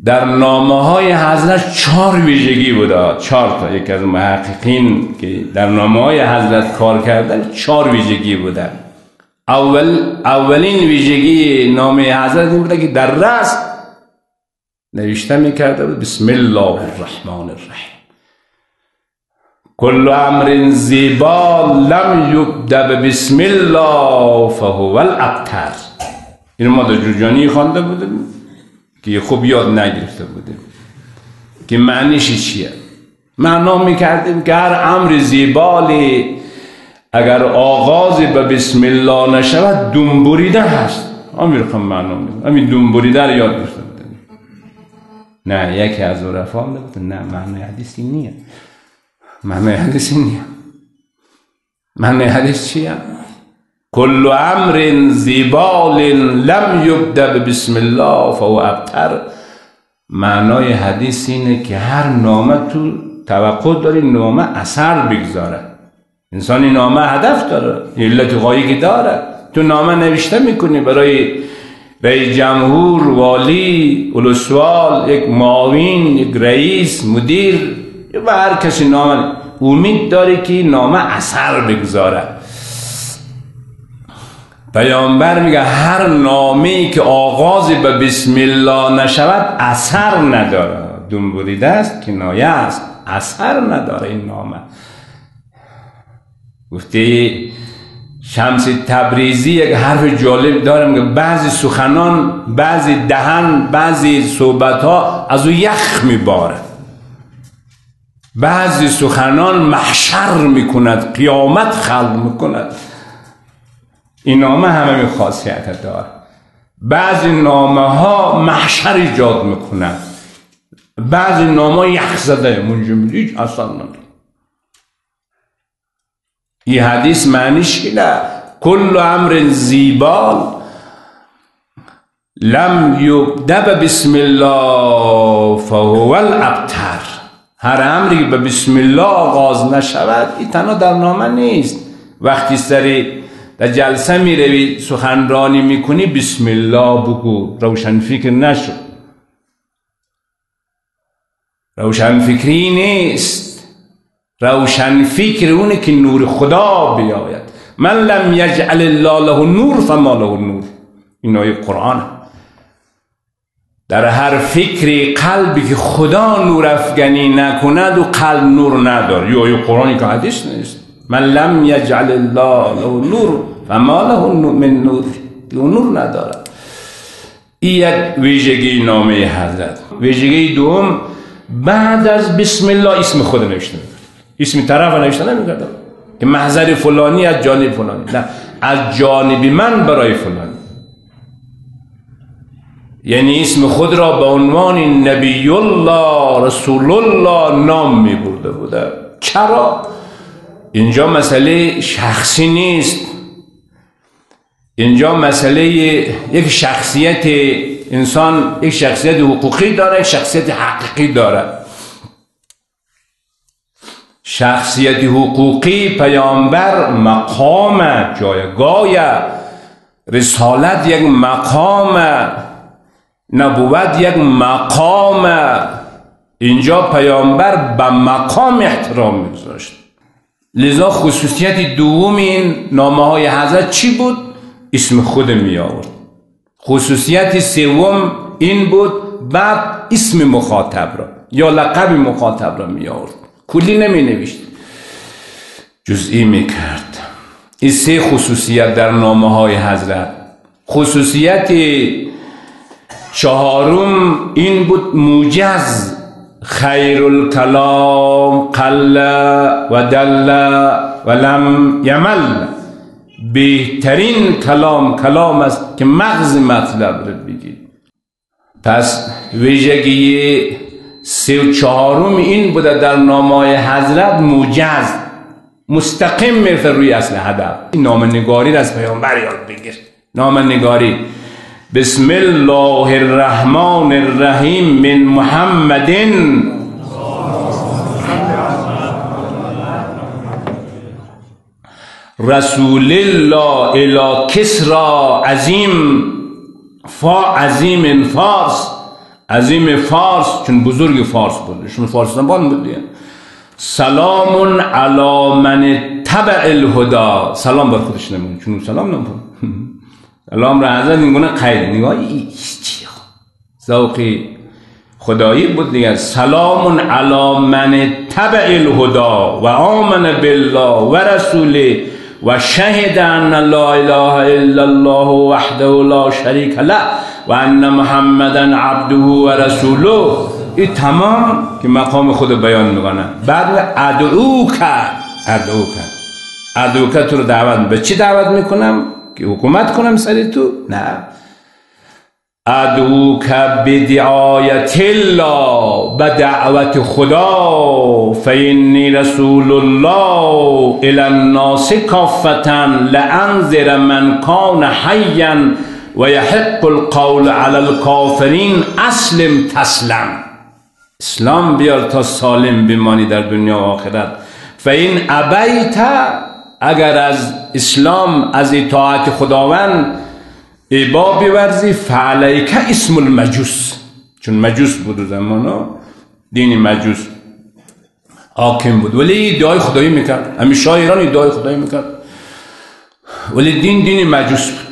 در نامه های حضرت 4 ویژگی بوده، 4 تا. یکی از محققین که در نامه های حضرت کار کردن 4 ویژگی بوده. اولین ویژگی نامه حضرت این بوده که در رأس نوشته میکرده بود بسم الله الرحمن الرحیم، کل امر زیبا لم یبدأ بسم الله فهو الابتر. این ما در جوجانی خوانده بودیم که خوب یاد نگرفته بودیم که معنیش چیه. معنا میکردیم که هر امر زیبالی اگر آغاز به بسم الله نشود دم بریده هست. همین رقم معنا میدیم، همین دم بریده رو یاد گرفته بودیم. نه یکی از عرفا میگفت نه معنی حدیثی نیست. معنی حدیثی نیست. معنی حدیث چیه؟ کل امر زیبال لم یبدأ بسم الله فهو ابتر. معنای حدیث اینه که هر نامه تو توقع داری نامه اثر بگذاره. انسان این نامه هدف داره، علت غایی داره. تو نامه نوشته میکنی برای رئیس جمهور، والی، ولسوال، یک معاون، یک رئیس، مدیر و هر کسی نامه امید داری که نامه اثر بگذاره. پیامبر میگه هر نامه‌ای که آغاز به بسم الله نشود اثر نداره. دم بریده است، کنایه است، اثر نداره این نامه. گفته شمس تبریزی یک حرف جالب داره، میگه بعضی سخنان، بعضی دهن، بعضی صحبت ها از او یخ میباره، بعضی سخنان محشر میکند، قیامت خلق میکند. این نامه همه خاصیت داره. بعضی نامه ها محشر ایجاد میکنند، بعضی نامه یخ زده منجمد هیچ اصلا نداره. این حدیث معنیش اینه کل امر زیبال لم یبدأ بسم الله فهو الابتر. هر امری به بسم الله آغاز نشود این تنها در نامه نیست. وقتی سری در جلسه می روی سخنرانی میکنی بسم الله بگو، روشن فکر نشو. روشن فکری نیست. روشن فکر اونه که نور خدا بیاید. من لم یجعل الله له نور فما له نور. این آیه قرآن. در هر فکری قلبی که خدا نور افگنی نکند و قلب نور نداره. یه آیه قرآنی که حدیث نیست. من لم یجعل الله له نور فما له من نور. نور نداره. این یک ویژگی نامه حضرت. ویژگی دوم بعد از بسم الله اسم خود نوشته می‌کنه. اسم طرف نوشته نمی‌کنه که محضر فلانی از جانب فلانی، نه از جانب من برای فلانی. یعنی اسم خود را به عنوان نبی الله رسول الله نام می‌برده بوده. چرا؟ اینجا مسئله شخصی نیست. اینجا مسئله یک شخصیت انسان، یک شخصیت حقوقی داره، یک شخصیت حقیقی داره. شخصیت حقوقی پیامبر مقام جایگاه، رسالت یک مقام، نبوت یک مقام. اینجا پیامبر به مقام احترام می‌گذاشت. لذا خصوصیت دوم این نامه های حضرت چی بود؟ اسم خود می آورد. خصوصیت سوم این بود بعد اسم مخاطب را یا لقب مخاطب را می آورد. کلی نمی نوشت، جزئی می کرد. این 3 خصوصیت در نامه های حضرت. خصوصیت چهارم این بود موجز. خیر الکلام قل و دل و لم یمل. بهترین کلام است که مغز مطلب رو بگی. پس ویژگی 3 و 4 این بوده در نامه حضرت موجز، مستقیم میرفت روی اصل هدف. نامه‌نگاری از پیامبر یاد بگیر. نامه‌نگاری بسم الله الرحمن الرحیم من محمد رسول الله الی کسرا عظیم فارس عظیم فارس، چون بزرگ فارس بود، شما فارس زبان بود دیگه. سلام علی من تبع الهدا، سلام بر خودش نمون، چون سلام نمون سلام را حضرت اینگونه قید نگاهی چی ذوقی خدایی بود دیگه. سلام علی من تبع الهدا و آمن بالله و رسوله و شهد ان لا اله الا الله وحده لا شریک له و ان محمدا عبده و رسوله. این تمام که مقام خود بیان میکنه. بعد ادعوک تو رو دعوت، به چی دعوت میکنم؟ که حکومت کنم سری تو؟ نه. ادعوک بدعایت الله، به دعوت خدا. فینی رسول الله الی الناس کافة لانذر من کان حیا و یحق القول علی الکافرین اسلم تسلم. اسلام بیار تا سالم بمانی در دنیا و آخرت. فین ابیت، اگر از اسلام، از اطاعت خداوند ابا بورزی، فعلیک اسم المجوس، چون مجوس بود زمانا، دین مجوس حاکم بود، ولی ادعای خدایی میکرد. همین شاه ایران ادعای خدایی میکرد، ولی دین مجوس بود.